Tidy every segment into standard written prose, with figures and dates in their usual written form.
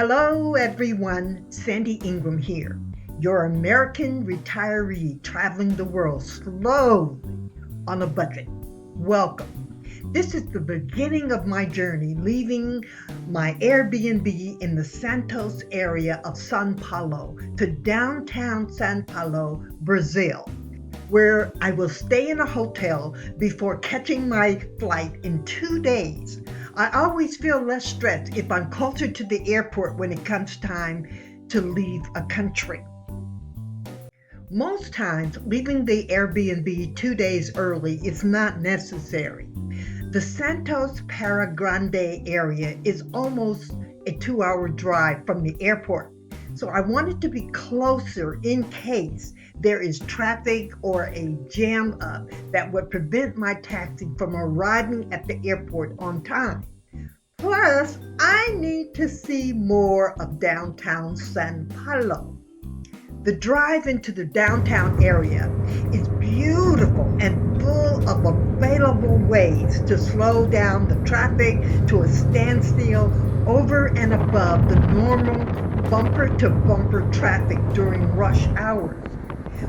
Hello, everyone. Sandy Ingram here, your American retiree traveling the world slowly on a budget. Welcome. This is the beginning of my journey leaving my Airbnb in the Santos area of Sao Paulo to downtown Sao Paulo, Brazil, where I will stay in a hotel before catching my flight in 2 days. I always feel less stressed if I'm closer to the airport when it comes time to leave a country. Most times, leaving the Airbnb 2 days early is not necessary. The Santos Para Grande area is almost a 2 hour drive from the airport, so I wanted to be closer in case there is traffic or a jam up that would prevent my taxi from arriving at the airport on time. Plus, I need to see more of downtown Sao Paulo. The drive into the downtown area is beautiful and full of available ways to slow down the traffic to a standstill over and above the normal bumper to bumper traffic during rush hours.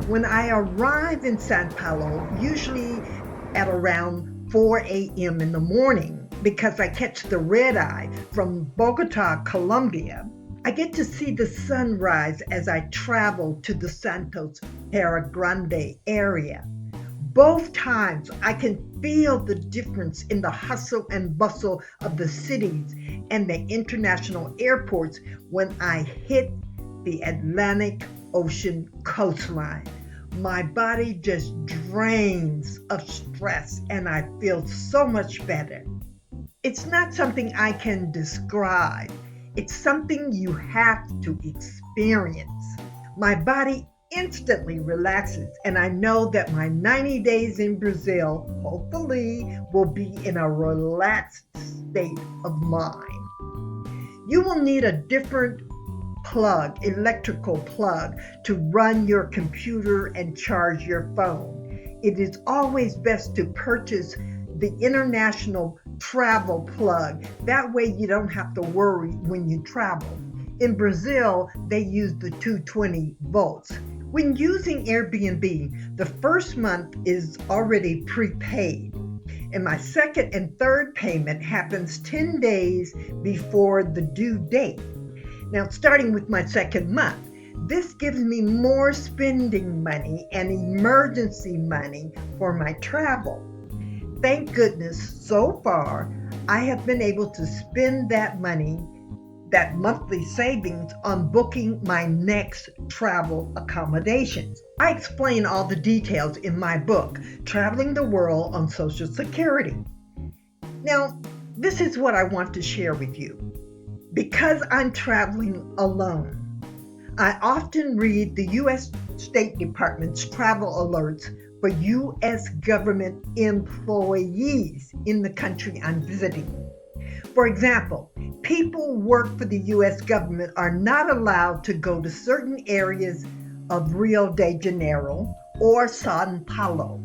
When I arrive in Sao Paulo, usually at around 4 a.m. in the morning, because I catch the red eye from Bogota, Colombia, I get to see the sunrise as I travel to the Santos Para Grande area. Both times I can feel the difference in the hustle and bustle of the cities and the international airports when I hit the Atlantic Ocean coastline. My body just drains of stress and I feel so much better. It's not something I can describe. It's something you have to experience. My body instantly relaxes, and I know that my 90 days in Brazil hopefully will be in a relaxed state of mind. You will need a different electrical plug, to run your computer and charge your phone. It is always best to purchase the international travel plug. That way you don't have to worry when you travel. In Brazil, they use the 220 volts. When using Airbnb, the first month is already prepaid, and my second and third payment happens 10 days before the due date. Now, starting with my second month, this gives me more spending money and emergency money for my travel. Thank goodness, so far, I have been able to spend that money, that monthly savings, on booking my next travel accommodations. I explain all the details in my book, Traveling the World on Social Security. Now, this is what I want to share with you. Because I'm traveling alone, I often read the U.S. State Department's travel alerts for U.S. government employees in the country I'm visiting. For example, people who work for the U.S. government are not allowed to go to certain areas of Rio de Janeiro or Sao Paulo.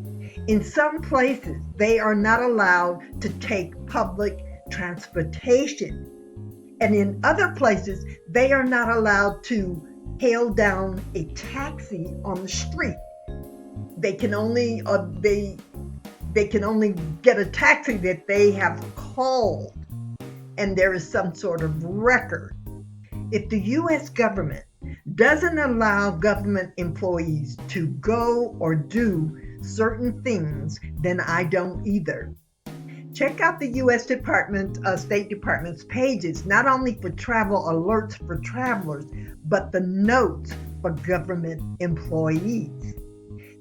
In some places, they are not allowed to take public transportation. And in other places, they are not allowed to hail down a taxi on the street. They can only get a taxi that they have called, and there is some sort of record. If the U.S. government doesn't allow government employees to go or do certain things, then I don't either. Check out the U.S. State Department's pages, not only for travel alerts for travelers, but the notes for government employees.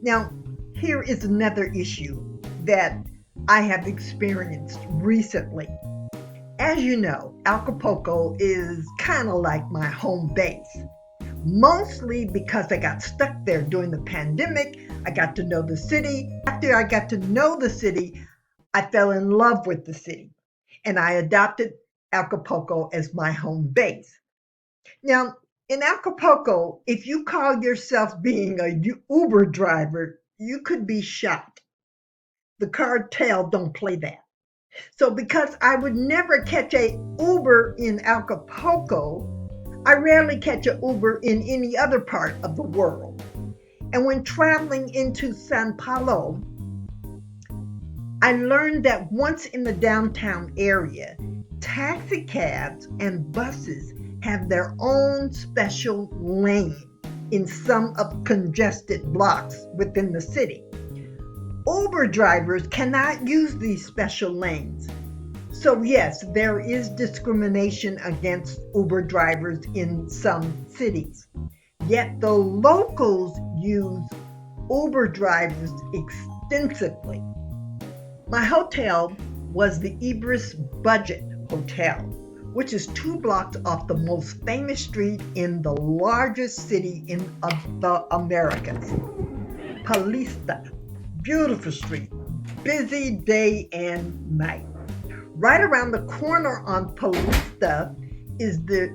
Now, here is another issue that I have experienced recently. As you know, Acapulco is kind of like my home base. Mostly because I got stuck there during the pandemic. I got to know the city. After I got to know the city, I fell in love with the city, and I adopted Acapulco as my home base. Now, in Acapulco, if you call yourself being a Uber driver, you could be shot. The cartel don't play that. So because I would never catch a Uber in Acapulco, I rarely catch an Uber in any other part of the world. And when traveling into Sao Paulo, I learned that once in the downtown area, taxi cabs and buses have their own special lane in some of congested blocks within the city. Uber drivers cannot use these special lanes. So yes, there is discrimination against Uber drivers in some cities. Yet the locals use Uber drivers extensively. My hotel was the Ibis Budget Hotel, which is 2 blocks off the most famous street in the largest city of the Americas, Paulista. Beautiful street, busy day and night. Right around the corner on Paulista is the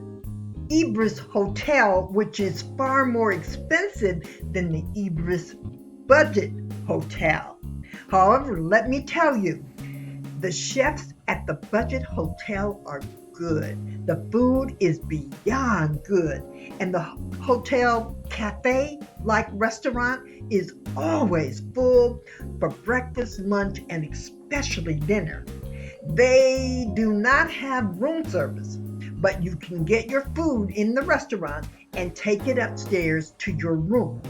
Ibis Hotel, which is far more expensive than the Ibis Budget Hotel. However, let me tell you, the chefs at the Budget Hotel are good. The food is beyond good. And the hotel cafe-like restaurant is always full for breakfast, lunch, and especially dinner. They do not have room service, but you can get your food in the restaurant and take it upstairs to your room.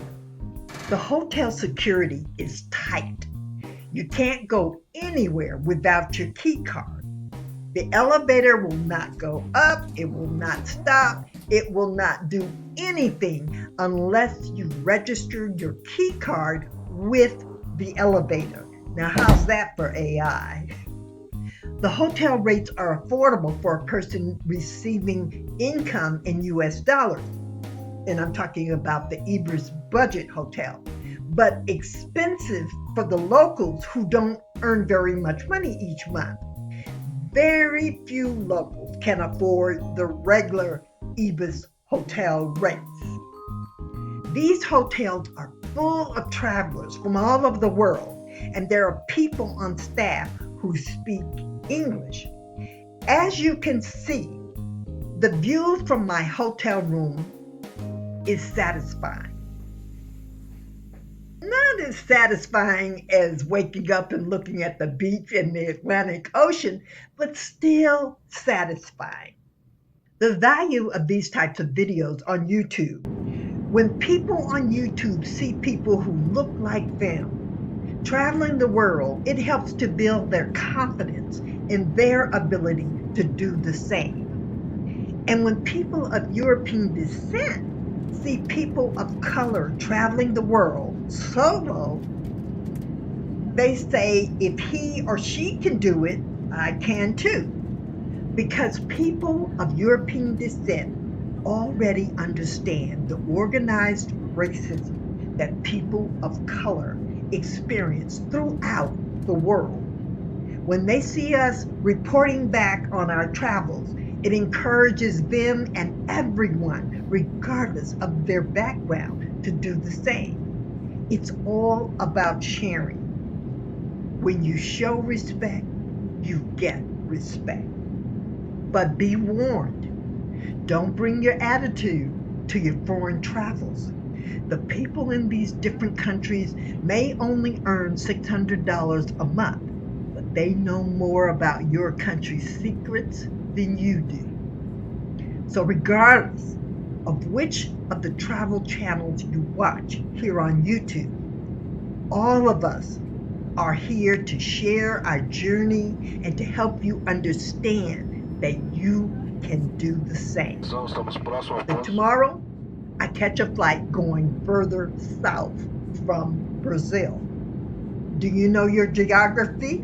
The hotel security is tight. You can't go anywhere without your key card. The elevator will not go up, it will not stop, it will not do anything unless you register your key card with the elevator. Now, how's that for AI? The hotel rates are affordable for a person receiving income in US dollars. And I'm talking about the Ibis Budget Hotel, but expensive for the locals who don't earn very much money each month. Very few locals can afford the regular Ibis Hotel rates. These hotels are full of travelers from all over the world, and there are people on staff who speak English. As you can see, the view from my hotel room is satisfying. Not as satisfying as waking up and looking at the beach and the Atlantic Ocean, but still satisfying. The value of these types of videos on YouTube. When people on YouTube see people who look like them traveling the world, it helps to build their confidence in their ability to do the same. And when people of European descent see people of color traveling the world solo, they say, if he or she can do it, I can too. Because people of European descent already understand the organized racism that people of color experience throughout the world. When they see us reporting back on our travels, it encourages them and everyone, regardless of their background, to do the same. It's all about sharing. When you show respect, you get respect. But be warned, don't bring your attitude to your foreign travels. The people in these different countries may only earn $600 a month, but they know more about your country's secrets than you do. So regardless of which of the travel channels you watch here on YouTube, all of us are here to share our journey and to help you understand that you can do the same. And tomorrow, I catch a flight going further south from Brazil. Do you know your geography?